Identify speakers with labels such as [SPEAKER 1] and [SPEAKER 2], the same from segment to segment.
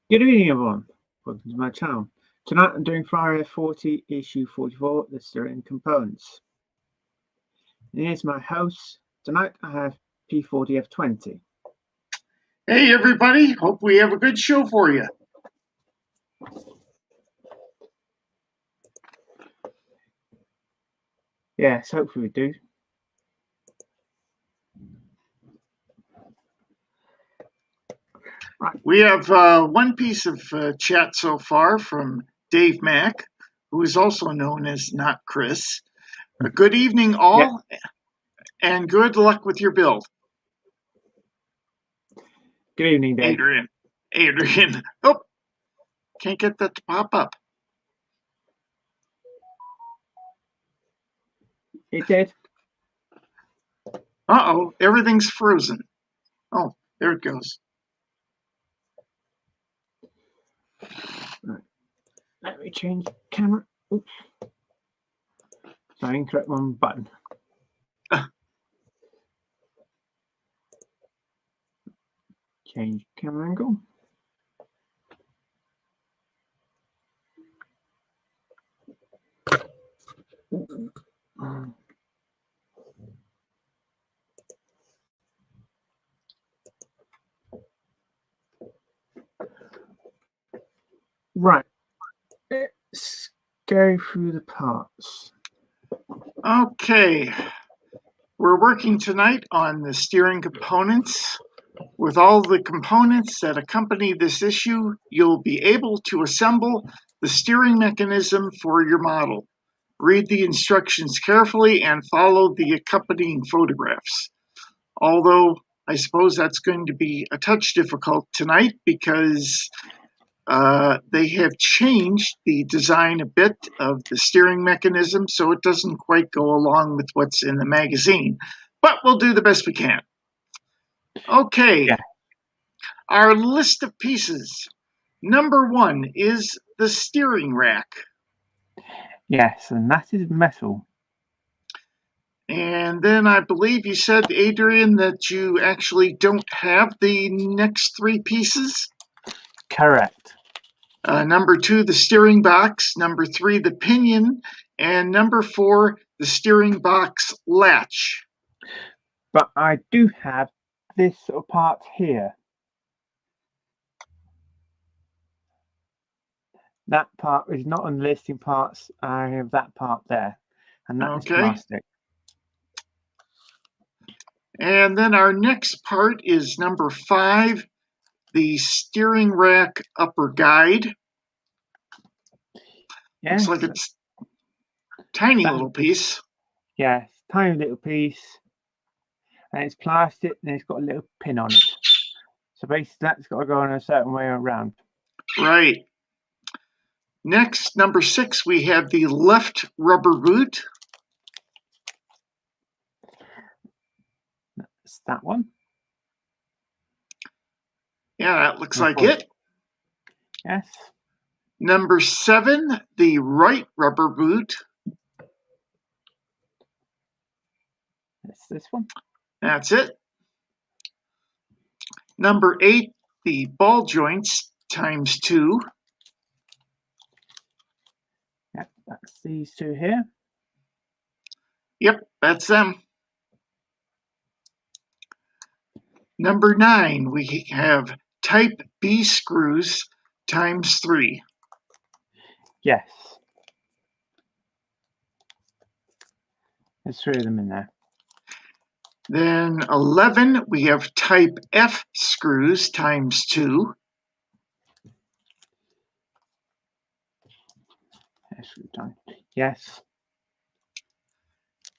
[SPEAKER 1] Good evening, everyone. Welcome to my channel. Tonight I'm doing Ferrari F40 issue 44, the steering components. And here's my host. Tonight I have P40 F20.
[SPEAKER 2] Hey everybody, hope we have a good show for you.
[SPEAKER 1] Yes, hopefully we do.
[SPEAKER 2] Right. We have one piece of chat so far from Dave Mack, who is also known as Not Chris. Good evening, all, and good luck with your build.
[SPEAKER 1] Good evening, Dave.
[SPEAKER 2] Adrian. Oh, can't get that to pop up.
[SPEAKER 1] It did.
[SPEAKER 2] Uh-oh, everything's frozen. Oh, there it goes.
[SPEAKER 1] Right. Let me change the camera. Oops. Sorry, incorrect one button. Change camera angle. Right. Let's go through the parts.
[SPEAKER 2] Okay. We're working tonight on the steering components. With all the components that accompany this issue, you'll be able to assemble the steering mechanism for your model. Read the instructions carefully and follow the accompanying photographs. Although I suppose that's going to be a touch difficult tonight because they have changed the design a bit of the steering mechanism, so it doesn't quite go along with what's in the magazine. But we'll do the best we can. Okay. Yeah. Our list of pieces. Number 1 is the steering rack.
[SPEAKER 1] Yes, and that is metal.
[SPEAKER 2] And then I believe you said, Adrian, that you actually don't have the next 3 pieces?
[SPEAKER 1] Correct.
[SPEAKER 2] Number 2, the steering box. Number 3, the pinion. And number 4, the steering box latch.
[SPEAKER 1] But I do have this sort of part here. That part is not on the listing parts. I have that part there, and that is plastic.
[SPEAKER 2] And then our next part is number 5, the steering rack upper guide.
[SPEAKER 1] Yes.
[SPEAKER 2] Looks like it's a tiny little piece.
[SPEAKER 1] Yes, tiny little piece. And it's plastic and it's got a little pin on it. So basically that's got to go in a certain way around.
[SPEAKER 2] Right. Next, number 6, we have the left rubber boot.
[SPEAKER 1] That's that one.
[SPEAKER 2] Yeah, that looks like it.
[SPEAKER 1] Yes.
[SPEAKER 2] Number 7, the right rubber boot.
[SPEAKER 1] That's this one.
[SPEAKER 2] That's it. Number 8, the ball joints times 2.
[SPEAKER 1] Yep, that's these 2 here.
[SPEAKER 2] Yep, that's them. Number 9, we have type B screws times 3.
[SPEAKER 1] Yes. There's 3 of them in there.
[SPEAKER 2] Then 11, we have type F screws times 2.
[SPEAKER 1] Yes.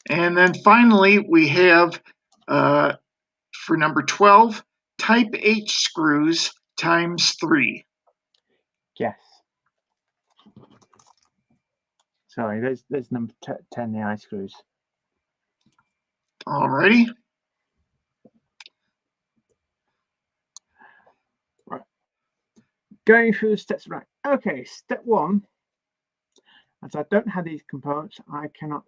[SPEAKER 2] And then finally, we have, for number 12, type H screws times 3.
[SPEAKER 1] Yes. Sorry, there's number 10, the I screws.
[SPEAKER 2] Alrighty.
[SPEAKER 1] Right. Going through the steps, right. Okay, step 1. As I don't have these components, I cannot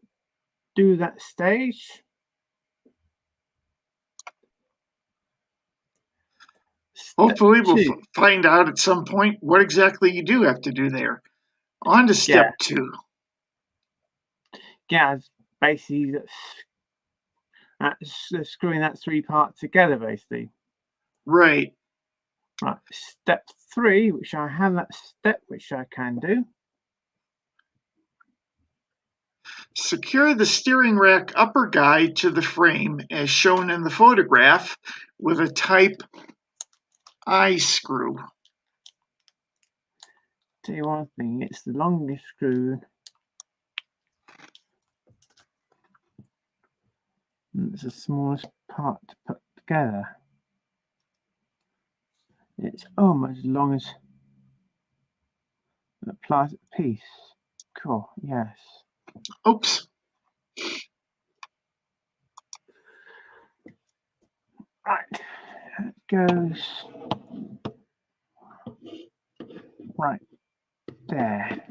[SPEAKER 1] do that stage.
[SPEAKER 2] Hopefully we'll
[SPEAKER 1] two.
[SPEAKER 2] find out at some point what exactly you do have to do there. On to step 2.
[SPEAKER 1] Yeah, it's basically that's screwing that 3 parts together, basically.
[SPEAKER 2] Right.
[SPEAKER 1] Right, step 3, which I have that step, which I can do.
[SPEAKER 2] Secure the steering rack upper guide to the frame as shown in the photograph with a type I screw.
[SPEAKER 1] Tell you one thing, it's the longest screw. And it's the smallest part to put together. It's almost as long as the plastic piece. Cool, yes.
[SPEAKER 2] Oops.
[SPEAKER 1] Right, it goes right there.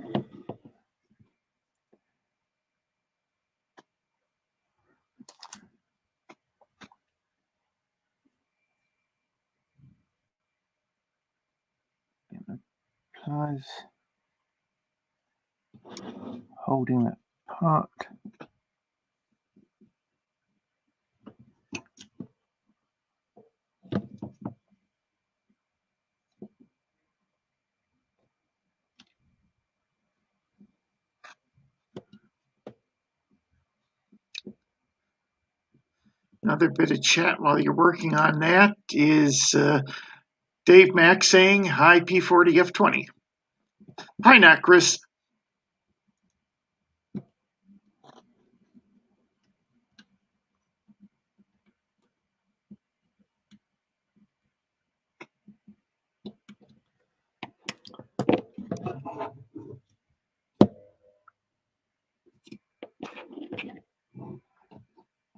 [SPEAKER 1] Pliers holding that part.
[SPEAKER 2] Another bit of chat while you're working on that is Dave Mack saying, hi, P40 F20. Hi, Nat Chris.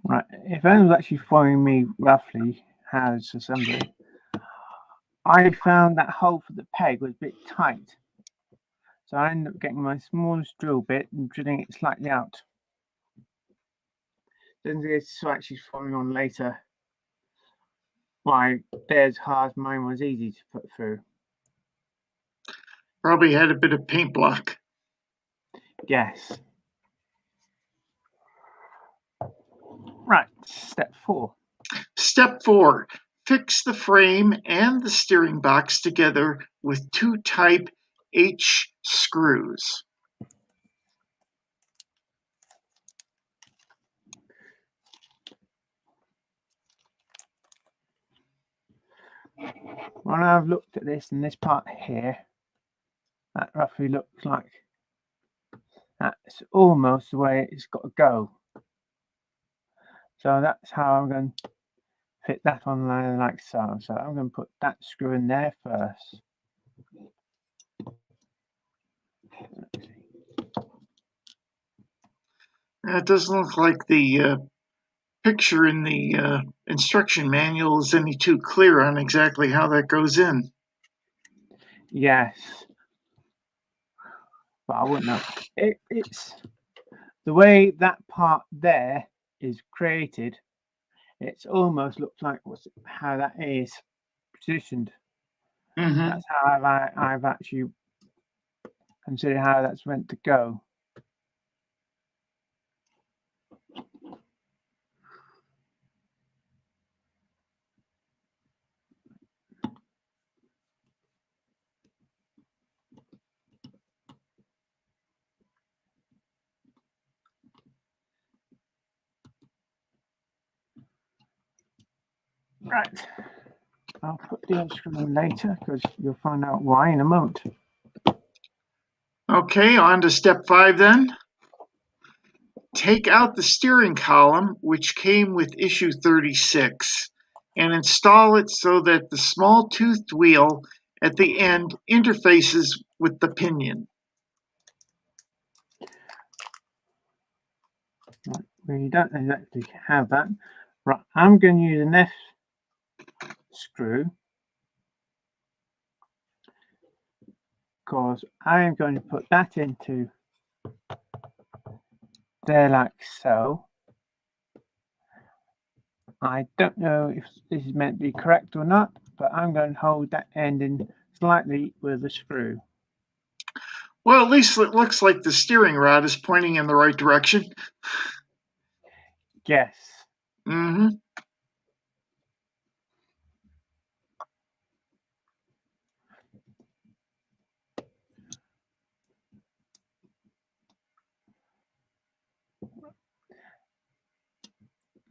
[SPEAKER 1] Right, if anyone's actually following me roughly how to assemble it, I found that hole for the peg was a bit tight. So I ended up getting my smallest drill bit and drilling it slightly out. Then it's actually following on later why theirs hard, mine was easy to put through.
[SPEAKER 2] Probably had a bit of paint block.
[SPEAKER 1] Yes. Right, step 4.
[SPEAKER 2] Step 4, fix the frame and the steering box together with 2 type H screws.
[SPEAKER 1] When I've looked at this and this part here, that roughly looks like that's almost the way it's got to go. So that's how I'm going to fit that on there like so. So I'm going to put that screw in there first.
[SPEAKER 2] It doesn't look like the picture in the instruction manual is any too clear on exactly how that goes in.
[SPEAKER 1] Yes. But I wouldn't know. It's the way that part there is created. It's almost looks like how that is positioned.
[SPEAKER 2] Mm-hmm.
[SPEAKER 1] That's how I've actually considered how that's meant to go. Right. I'll put the other screw in later because you'll find out why in a moment.
[SPEAKER 2] Okay, on to step 5 then. Take out the steering column, which came with issue 36, and install it so that the small toothed wheel at the end interfaces with the pinion.
[SPEAKER 1] Right. We don't exactly have that. Right. I'm going to use an F screw because I am going to put that into there like so. I don't know if this is meant to be correct or not, but I'm going to hold that end in slightly with a screw.
[SPEAKER 2] Well, at least it looks like the steering rod is pointing in the right direction.
[SPEAKER 1] Yes.
[SPEAKER 2] Mm-hmm.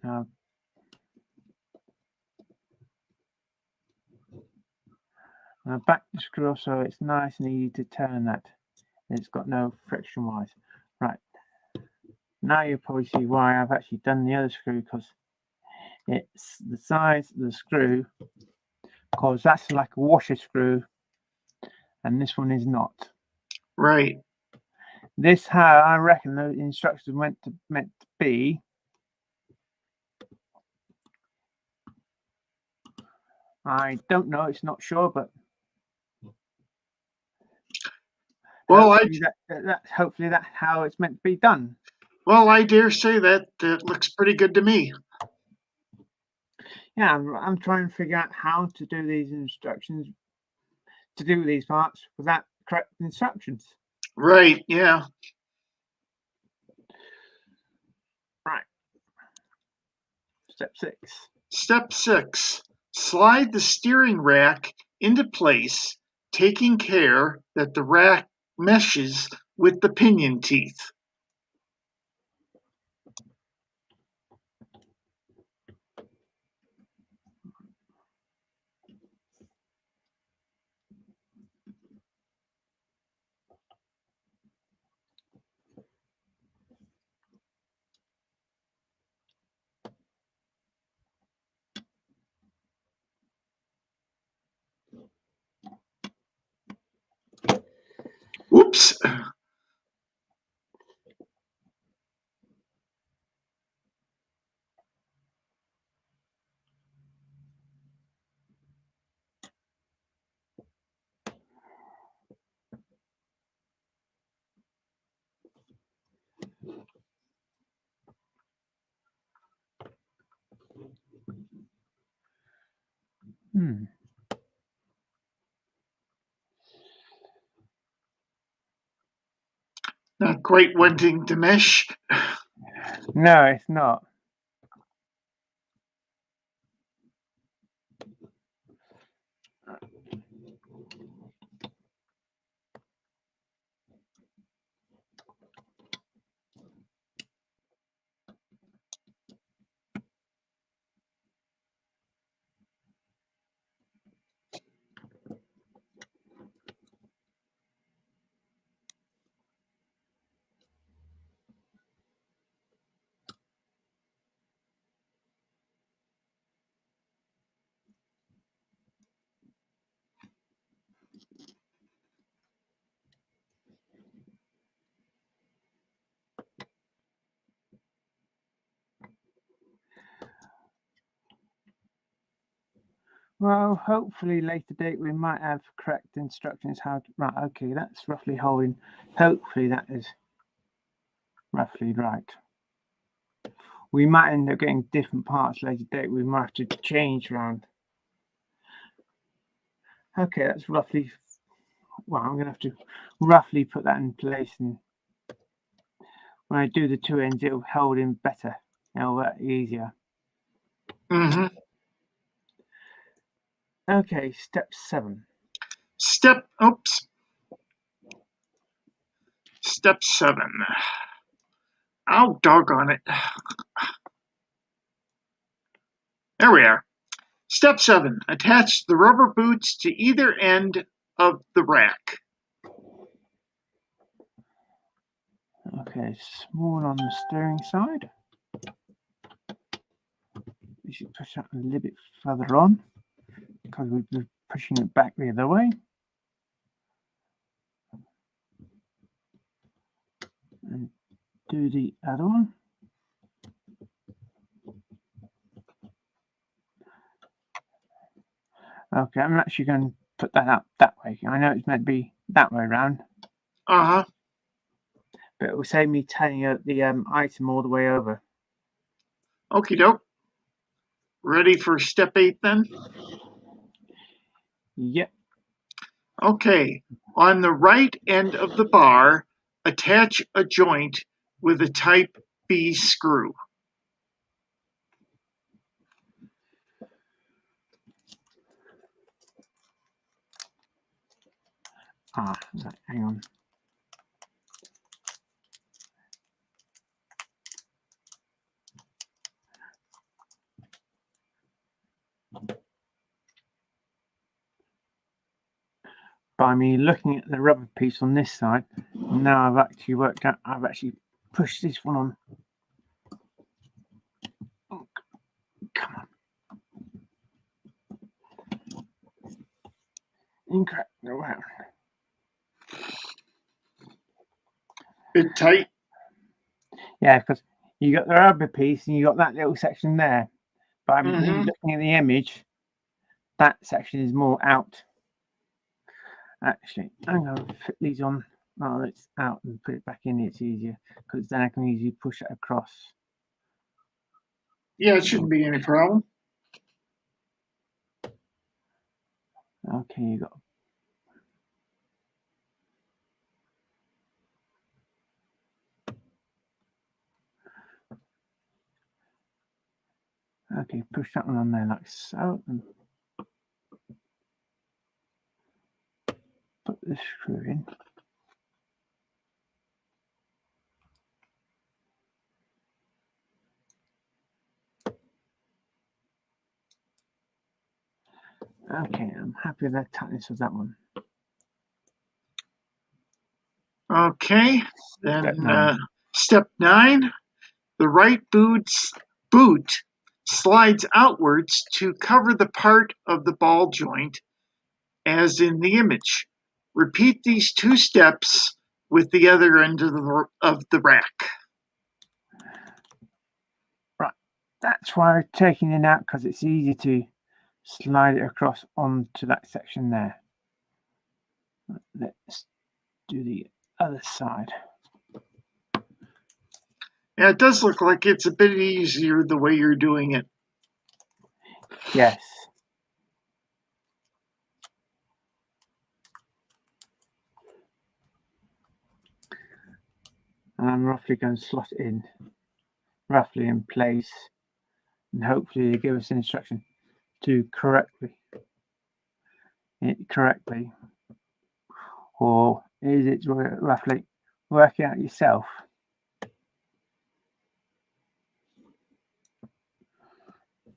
[SPEAKER 1] Now, back the screw so it's nice and easy to turn that. It's got no friction wise. Right. Now you'll probably see why I've actually done the other screw, because it's the size of the screw, because that's like a washer screw and this one is not.
[SPEAKER 2] Right.
[SPEAKER 1] This how I reckon the instructions meant to be. I don't know, it's not sure, but
[SPEAKER 2] Well,
[SPEAKER 1] hopefully that's how it's meant to be done.
[SPEAKER 2] Well, I dare say that looks pretty good to me.
[SPEAKER 1] Yeah, I'm trying to figure out how to do these instructions, to do these parts without correct instructions.
[SPEAKER 2] Right, yeah.
[SPEAKER 1] Right. Step 6.
[SPEAKER 2] Step 6. Slide the steering rack into place, taking care that the rack meshes with the pinion teeth. Oops. Not quite wanting to mesh.
[SPEAKER 1] No, it's not. Well, hopefully later date we might have correct instructions how to, right, okay, that's roughly holding. Hopefully that is roughly right. We might end up getting different parts later date. We might have to change around. Okay, that's roughly, well, I'm going to have to roughly put that in place, and when I do the two ends, it'll hold in better. It'll work easier.
[SPEAKER 2] Mm-hmm.
[SPEAKER 1] Okay, step 7.
[SPEAKER 2] Step 7. Oh, doggone it. There we are. Step 7. Attach the rubber boots to either end of the rack.
[SPEAKER 1] Okay, small on the steering side. We should push that a little bit further on, because we're pushing it back the other way. And do the other one. Okay, I'm actually going to put that up that way. I know it's meant to be that way around.
[SPEAKER 2] Uh-huh.
[SPEAKER 1] But it will save me turning the item all the way over.
[SPEAKER 2] Okie doke. Ready for step 8 then?
[SPEAKER 1] Yep.
[SPEAKER 2] Okay, on the right end of the bar, attach a joint with a type B screw.
[SPEAKER 1] Hang on. By me looking at the rubber piece on this side, now I've actually worked out, I've actually pushed this one on. Oh, come on. Incorrect. Wow.
[SPEAKER 2] Bit tight.
[SPEAKER 1] Yeah, because you got the rubber piece and you got that little section there. By me looking at the image, that section is more out. Actually, I'm going to fit these on. Oh, it's out and put it back in. It's easier because then I can easily push it across.
[SPEAKER 2] Yeah, it shouldn't be any problem.
[SPEAKER 1] Okay, you got. Okay, push that one on there like so, and put this screw in. Okay, I'm happy with the tightness of that one.
[SPEAKER 2] Okay, then step 9, the right boot slides outwards to cover the part of the ball joint as in the image. Repeat these 2 steps with the other end of the rack.
[SPEAKER 1] Right, that's why I'm taking it out, because it's easy to slide it across onto that section there. Let's do the other side.
[SPEAKER 2] Yeah, it does look like it's a bit easier the way you're doing it.
[SPEAKER 1] Yes. And I'm roughly going to slot it in, roughly in place, and hopefully they give us an instruction to correctly, or is it roughly work it out yourself?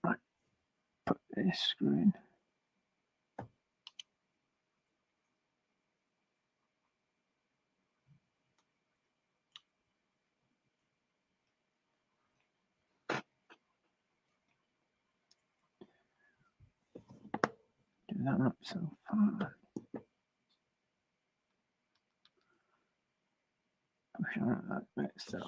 [SPEAKER 1] Right, put this screw in. Do that not so far. Push on it like that, so.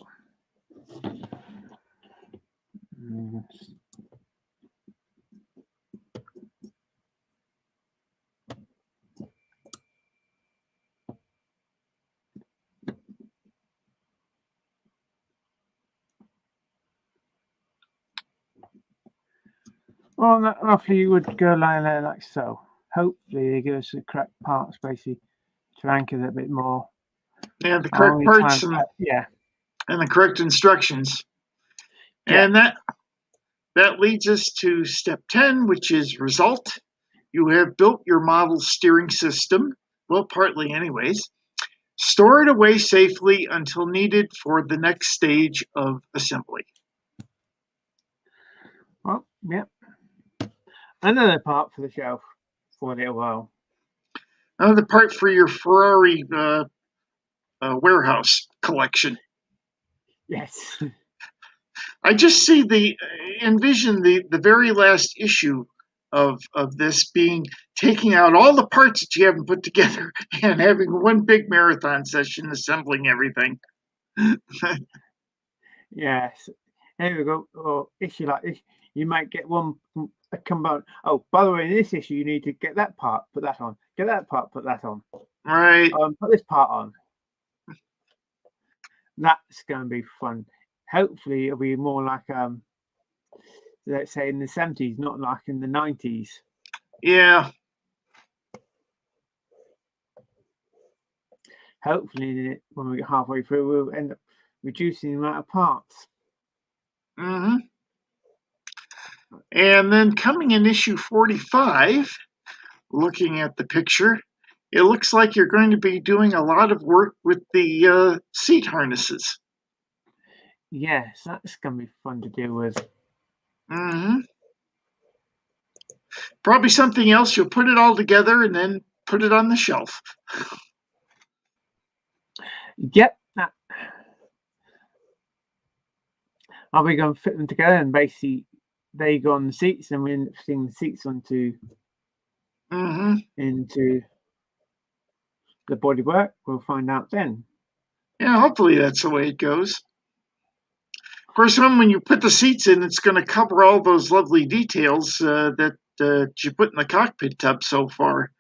[SPEAKER 1] Well, that roughly you would go like so. Hopefully they give us the correct parts, basically, to anchor that a bit more.
[SPEAKER 2] Yeah, the correct parts and the correct instructions.
[SPEAKER 1] Yeah.
[SPEAKER 2] And that leads us to step 10, which is result. You have built your model steering system, well, partly anyways. Store it away safely until needed for the next stage of assembly.
[SPEAKER 1] Well, yep. Another part for the shelf for a little while.
[SPEAKER 2] Another part for your Ferrari warehouse collection.
[SPEAKER 1] Yes.
[SPEAKER 2] I just envision the very last issue of this being taking out all the parts that you haven't put together and having one big marathon session assembling everything.
[SPEAKER 1] Yes. Here we go. Or issue like this, you might get a component. Oh, by the way, in this issue, you need to get that part, put that on. Get that part, put that on.
[SPEAKER 2] Right.
[SPEAKER 1] Put this part on. That's going to be fun. Hopefully, it'll be more like let's say in the 70s, not like in the 90s.
[SPEAKER 2] Yeah.
[SPEAKER 1] hopefully when we get halfway through, we'll end up reducing the amount of parts.
[SPEAKER 2] Mm-hmm. And then coming in issue 45, looking at the picture, it looks like you're going to be doing a lot of work with the seat harnesses.
[SPEAKER 1] Yes, that's going to be fun to deal with.
[SPEAKER 2] Mm-hmm. Probably something else. You'll put it all together and then put it on the shelf.
[SPEAKER 1] Yep. Are we going to fit them together and basically they go on the seats and we end up fitting the seats into the bodywork? We'll find out then.
[SPEAKER 2] Yeah, hopefully that's the way it goes. Of course, when you put the seats in, it's going to cover all those lovely details that you put in the cockpit tub so far.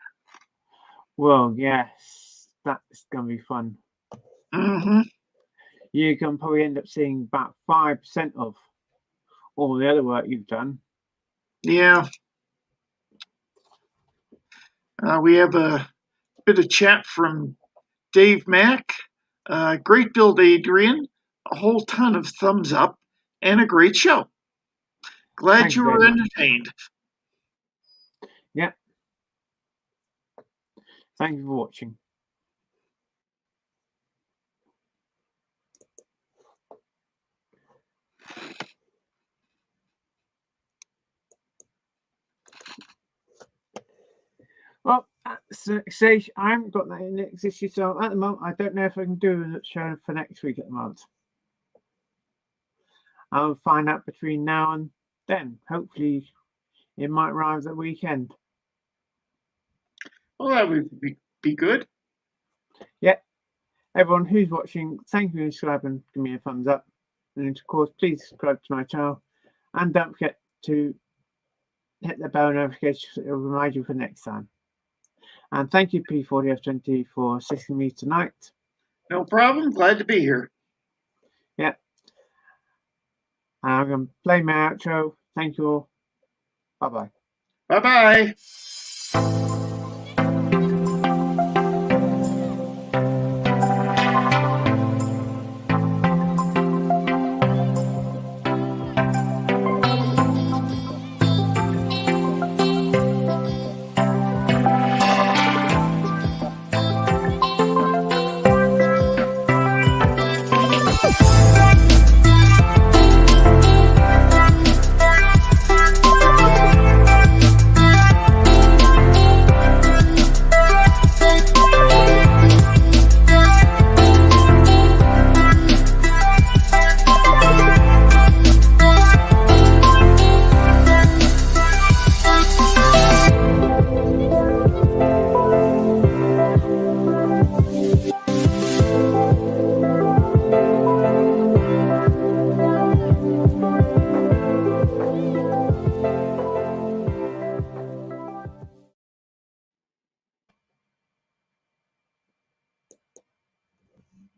[SPEAKER 1] Well, yes, that's going to be fun.
[SPEAKER 2] Mm-hmm.
[SPEAKER 1] You can probably end up seeing about 5% of all the other work you've done.
[SPEAKER 2] Yeah. We have a bit of chat from Dave Mack. Great build, Adrian. A whole ton of thumbs up and a great show. Glad you were entertained.
[SPEAKER 1] Yeah. Thank you for watching. Well, say I haven't got that in next issue, so at the moment I don't know if I can do a show for next week at the moment. I'll find out between now and then. Hopefully, it might arrive that weekend.
[SPEAKER 2] Well, that would be good.
[SPEAKER 1] Yeah. Everyone who's watching, thank you for subscribing. Give me a thumbs up. And of course, please subscribe to my channel. And don't forget to hit the bell notification so it'll remind you for next time. And thank you, P40 F20, for assisting me tonight.
[SPEAKER 2] No problem. Glad to be here.
[SPEAKER 1] Yeah. I'm going to play my outro. Thank you all. Bye-bye.
[SPEAKER 2] Bye-bye.